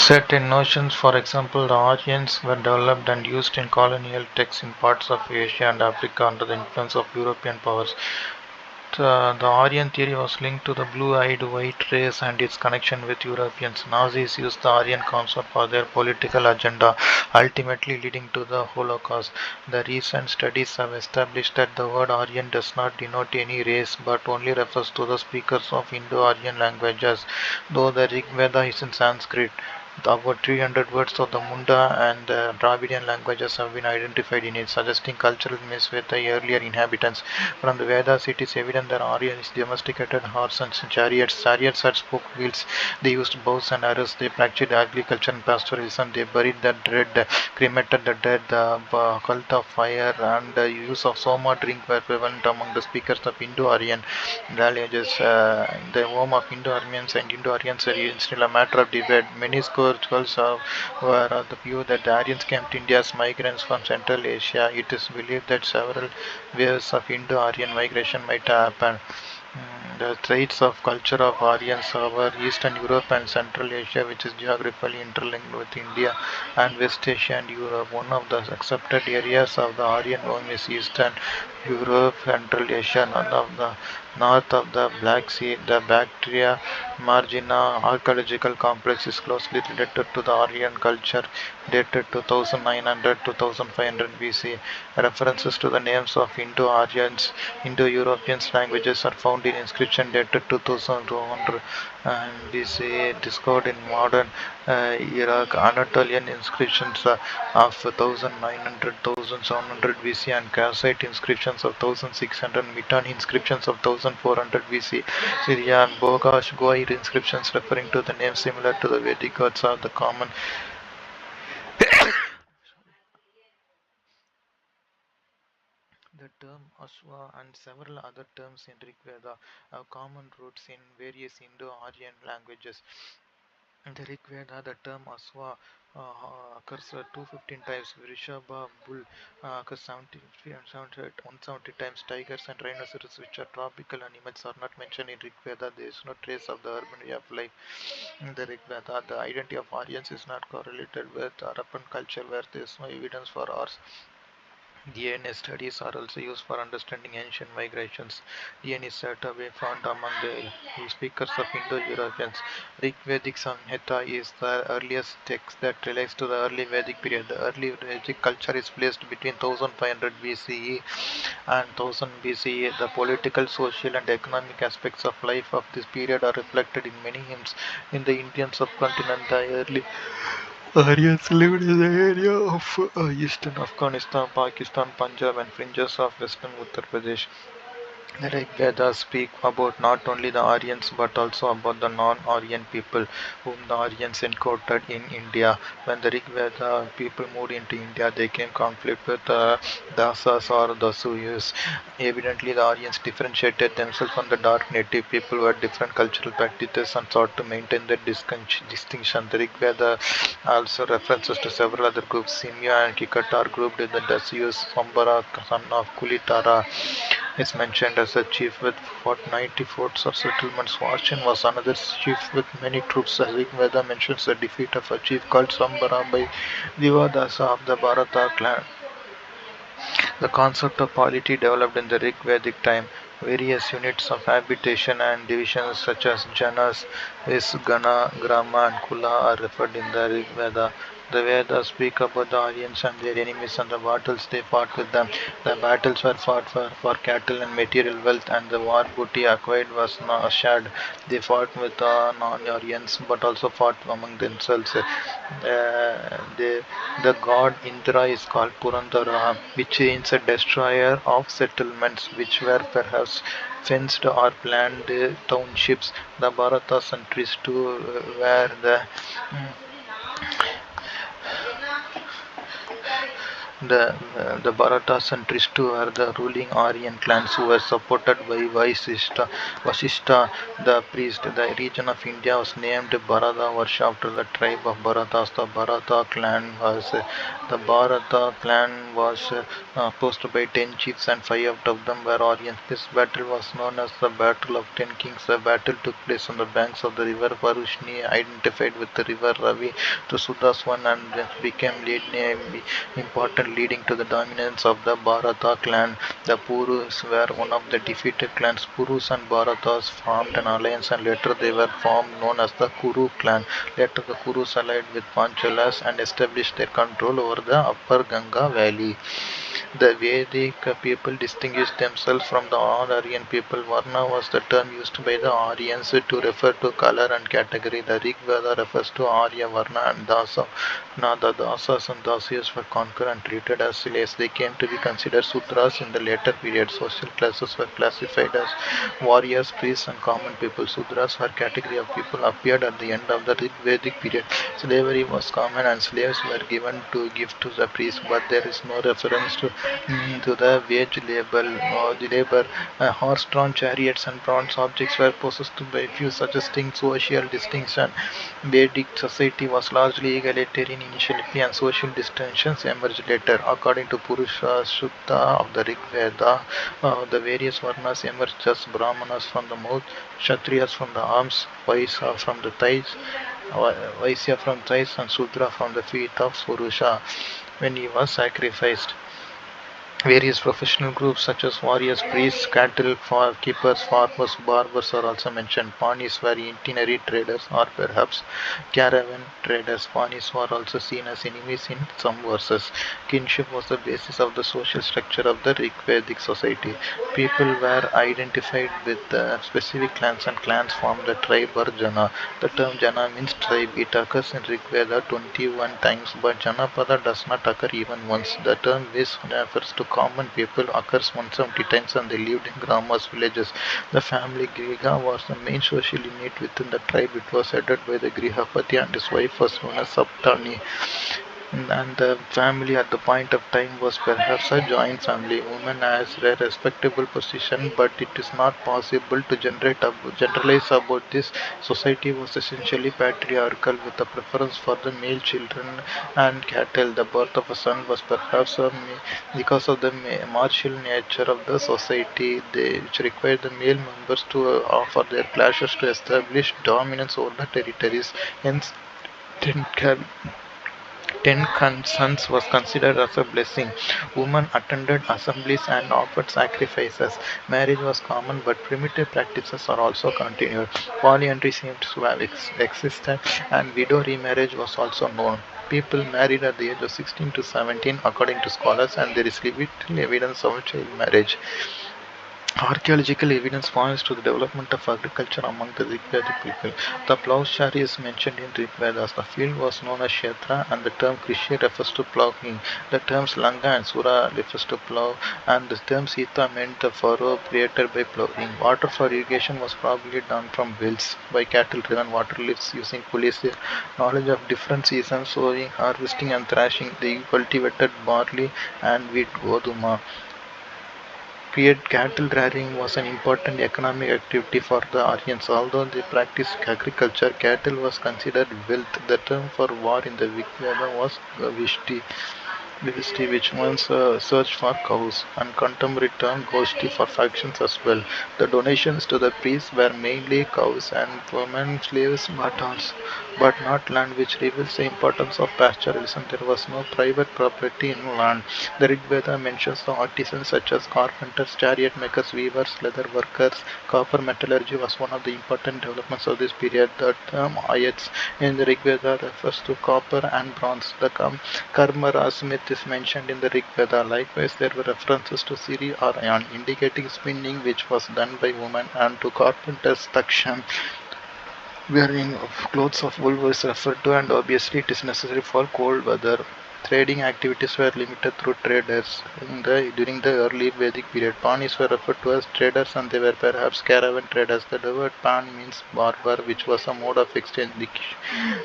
Certain notions, for example, the Aryans, were developed and used in colonial texts in parts of Asia and Africa under the influence of European powers. The Aryan theory was linked to the blue-eyed white race and its connection with Europeans. Nazis used the Aryan concept for their political agenda, ultimately leading to the Holocaust. The recent studies have established that the word Aryan does not denote any race but only refers to the speakers of Indo-Aryan languages, though the Rig Veda is in Sanskrit. About 300 words of the Munda and the Dravidian languages have been identified in it, suggesting cultural mix with the earlier inhabitants. From the Vedas, it is evident that Aryans domesticated horses and chariots. Chariots had spoke wheels. They used bows and arrows. They practiced agriculture and pastoralism. They buried the dead, cremated the dead. The cult of fire and the use of soma drink were prevalent among the speakers of Indo-Aryan languages. The home of Indo-Aryans and Indo-Aryans are still a matter of debate. Many scholars were of the view that the Aryans came to India as migrants from Central Asia. It is believed that several waves of Indo-Aryan migration might happen. The traits of culture of Aryans over Eastern Europe and Central Asia, which is geographically interlinked with India and West Asia and Europe. One of the accepted areas of the Aryan home is Eastern Europe, Central Asia, none of the north of the Black Sea. The Bactria margina archaeological complex is closely related to the Aryan culture, dated to 1900 to 1500 BC. References to the names of Indo-Aryans, Indo-European languages are found in inscription dated 2200 BC, discovered in modern Iraq, Anatolian inscriptions of 1900 1700 BC, and Kassite inscriptions of 1600, Mitan inscriptions of 1400 BC, Syria and Bogash Goir inscriptions referring to the names similar to the Vedic gods are the common. The term Ashwa and several other terms in Rig Veda have common roots in various Indo-Aryan languages. In the Rig Veda, the term Aswa occurs 215 times, Vrishabha bull occurs 170 times, tigers and rhinoceros, which are tropical animals, are not mentioned in Rig Veda. There is no trace of the urban way of life in the Rig Veda. The identity of Aryans is not correlated with Harappan culture, where there is no evidence for ours. DNA studies are also used for understanding ancient migrations. DNA is said to be found among the speakers of Indo-Europeans. Rig Vedic Samhita is the earliest text that relates to the early Vedic period. The early Vedic culture is placed between 1500 BCE and 1000 BCE. The political, social, and economic aspects of life of this period are reflected in many hymns in the Indian subcontinent. The early Aryans lived in the area of eastern Afghanistan, Pakistan, Punjab, and fringes of western Uttar Pradesh. The Rig Vedas speak about not only the Aryans but also about the non-Aryan people whom the Aryans encountered in India. When the Rig Veda people moved into India, they came conflict with the Dasas or the Suyus. Evidently, the Aryans differentiated themselves from the dark native people who had different cultural practices and sought to maintain their distinction. The Rig Veda also references to several other groups. Simya and Kikata are grouped in the Dasayus. Sambara, son of Kulitara, is mentioned as a chief with 90 forts or settlements. Varshan was another chief with many troops. The Rig Veda mentions the defeat of a chief called Sambara by Divadasa of the Bharata clan. The concept of polity developed in the Rig Vedic time. Various units of habitation and divisions such as Janas, Gana, Grama and Kula are referred in the Rig Veda. The Vedas speak about the Aryans and their enemies and the battles they fought with them. The battles were fought for cattle and material wealth, and the war booty acquired was not shared. They fought with the non-Aryans but also fought among themselves. The god Indra is called Purandara, which means a destroyer of settlements, which were perhaps fenced or planned townships. The Bharata centuries too were the The Bharata centrists were the ruling Aryan clans who were supported by Vasishta the priest. The region of India was named Bharata Varsha after the tribe of Bharatas. The Bharata clan was opposed by 10 chiefs and 5 of them were Aryans. This battle was known as the Battle of Ten Kings. The battle took place on the banks of the river Parushni, identified with the river Ravi to Sudha's one, and became important, leading to the dominance of the Bharata clan. The Purus were one of the defeated clans. Purus and Bharatas formed an alliance and later they were formed known as the Kuru clan. Later the Kurus allied with Panchalas and established their control over the upper Ganga valley. The Vedic people distinguished themselves from the all-Aryan people. Varna was the term used by the Aryans to refer to color and category. The Rig Veda refers to Arya, Varna and Dasa. Now the Dasas and Dasyas were conquered and treated as slaves. They came to be considered Sudras in the later period. Social classes were classified as warriors, priests and common people. Sudras were category of people appeared at the end of the Rig Vedic period. Slavery was common and slaves were given to give to the priests, but there is no reference to the wage labor. Horse-drawn chariots and bronze objects were possessed by few, suggesting social distinction. Vedic society was largely egalitarian initially, and social distinctions emerged later. According to Purusha Sutta of the Rig Veda, the various varnas emerged as Brahmanas from the mouth, Kshatriyas from the arms, Vaisya from thighs, and Sudra from the feet of Purusha when he was sacrificed. Various professional groups such as warriors, priests, cattle keepers, farmers, barbers are also mentioned. Panis were itinerary traders or perhaps caravan traders. Panis were also seen as enemies in some verses. Kinship was the basis of the social structure of the Rigvedic society. People were identified with specific clans, and clans formed the tribe or jana. The term jana means tribe. It occurs in Rigveda 21 times, but Janapada does not occur even once. The term which refers to common people occurs 170 times, and they lived in gramas, villages. The family Griha was the main social unit within the tribe. It was headed by the Grihapati and his wife was known as Saptani. And the family at the point of time was perhaps a joint family. Women has a respectable position, but it is not possible to generalize about this. Society was essentially patriarchal with a preference for the male children and cattle. The birth of a son was perhaps because of the martial nature of the society, which required the male members to offer their clashes to establish dominance over the territories. Hence, ten sons was considered as a blessing. Women attended assemblies and offered sacrifices. Marriage was common, but primitive practices are also continued. Polyandry seems to have existed, and widow remarriage was also known. People married at the age of 16 to 17, according to scholars, and there is little evidence of child marriage. Archaeological evidence points to the development of agriculture among the Rigvedic people. The plowshare is mentioned in Rigvedas. The field was known as Kshetra, and the term Krishi refers to plowing. The terms Langa and Sura refers to plow, and the term Sita meant the furrow created by plowing. Water for irrigation was probably done from wells by cattle-driven water lifts using pulleys. Knowledge of different seasons, sowing, harvesting, and thrashing. They cultivated barley and wheat, Goduma. Cattle rearing was an important economic activity for the Aryans. Although they practiced agriculture, cattle was considered wealth. The term for war in the Rigveda was Vivishti, which means search for cows, and contemporary term Goshti for factions as well. The donations to the priests were mainly cows and women slaves, but not land, which reveals the importance of pastoralism. There was no private property in land. The Rig Veda mentions the artisans such as carpenters, chariot makers, weavers, leather workers. Copper metallurgy was one of the important developments of this period. The term Ayats in the Rig Veda refers to copper and bronze. The Karmara myth is mentioned in the Rig Veda. Likewise, there were references to Siri or Ayan, indicating spinning, which was done by women, and to carpenters, Takshan. Wearing of clothes of wool was referred to, and obviously it is necessary for cold weather. Trading activities were limited through traders during the early Vedic period. Panis were referred to as traders, and they were perhaps caravan traders. The word pan means barber, which was a mode of exchange.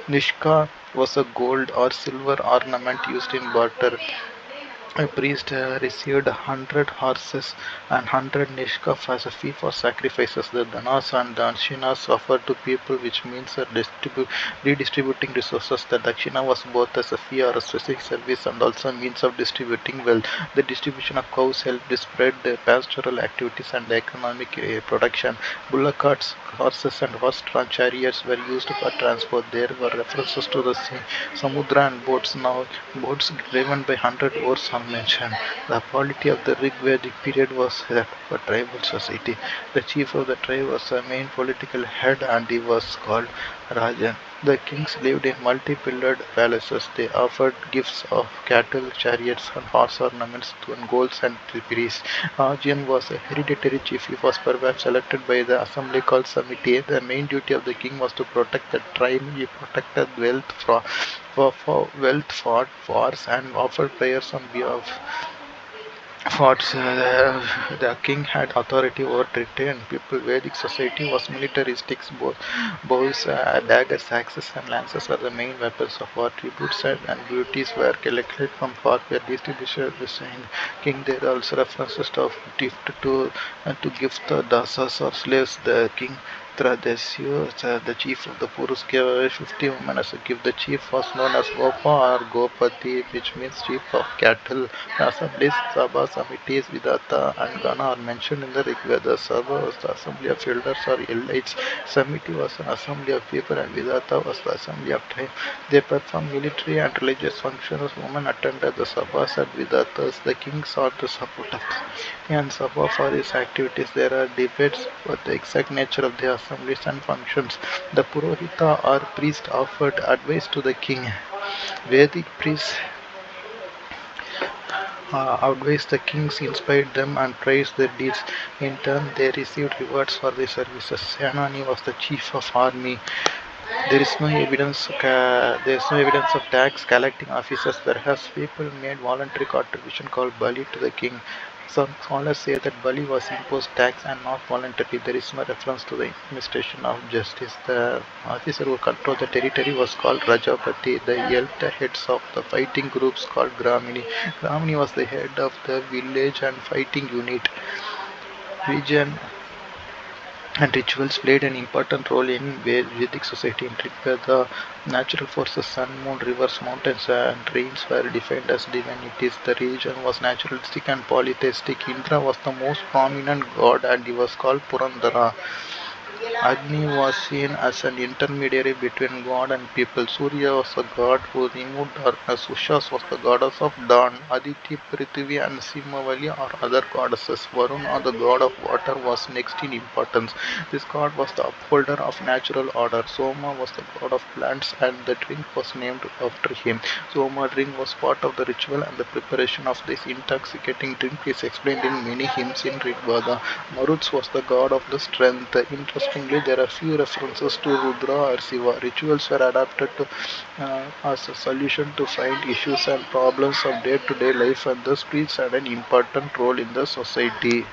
Nishka was a gold or silver ornament used in barter. A priest received 100 horses and 100 nishkaf as a fee for sacrifices. The danas and dakshinas offered to people, which means redistributing resources. The dakshina was both as a fee or a specific service and also a means of distributing wealth. The distribution of cows helped spread the pastoral activities and economic production. Bullock carts, horses, and horse-drawn chariots were used for transport. There were references to the sea, samudra, and boats. Now, boats driven by 100 oars are mentioned. The polity of the Rig Vedic period was that of a tribal society. The chief of the tribe was the main political head and he was called Rajan. The kings lived in multi-pillared palaces. They offered gifts of cattle, chariots, and horse ornaments to golds and priests. Rajan was a hereditary chief. He was perhaps elected by the assembly called Samiti. The main duty of the king was to protect the tribe. He protected wealth for wealth, fought wars, and offered prayers on behalf forts. The king had authority over territory and people. Vedic society was militaristic. Bows, daggers, axes, and lances were the main weapons of war. Tributes and booties were collected from far were distributed the same king. There are also references to gift to gift the dasas or slaves. The king Tradesio, the chief of the Purus, gave 50 women as a gift. The chief was known as Gopa or Gopati, which means chief of cattle. The assemblies, Sabha, Samitis, Vidata, and Gana are mentioned in the Rig Veda. Sabha was the assembly of elders or elites. Samiti was an assembly of people, and Vidata was the assembly of time. They performed military and religious functions. Women attended the Sabhas and Vidatas. The king sought the support of and Sabha for his activities. There are debates about the exact nature of the assemblies and functions. The Purohita or priest offered advice to the king. Vedic priests advised the kings, inspired them, and praised their deeds. In turn, they received rewards for their services. Senani was the chief of army. There is no evidence of tax collecting officers. Perhaps people made voluntary contribution called Bali to the king. Some scholars say that Bali was imposed tax and not voluntary. There is no reference to the administration of justice. The officer who controlled the territory was called Rajapati. The elder heads of the fighting groups called Gramini. Gramini was the head of the village and fighting unit. Region and rituals played an important role in Vedic society. In Rigveda, natural forces, sun, moon, rivers, mountains, and rains were defined as divinities. The religion was naturalistic and polytheistic. Indra was the most prominent god and he was called Purandara. Agni was seen as an intermediary between God and people. Surya was the god who removed darkness. Ushas was the goddess of dawn. Aditi, Prithvi, and Simavali are other goddesses. Varuna, the god of water, was next in importance. This god was the upholder of natural order. Soma was the god of plants, and the drink was named after him. Soma drink was part of the ritual, and the preparation of this intoxicating drink is explained in many hymns in Rigveda. Maruts was the god of the strength. Interestingly, there are few references to Rudra or Shiva. Rituals were adapted as a solution to find issues and problems of day-to-day life, and thus priests had an important role in the society.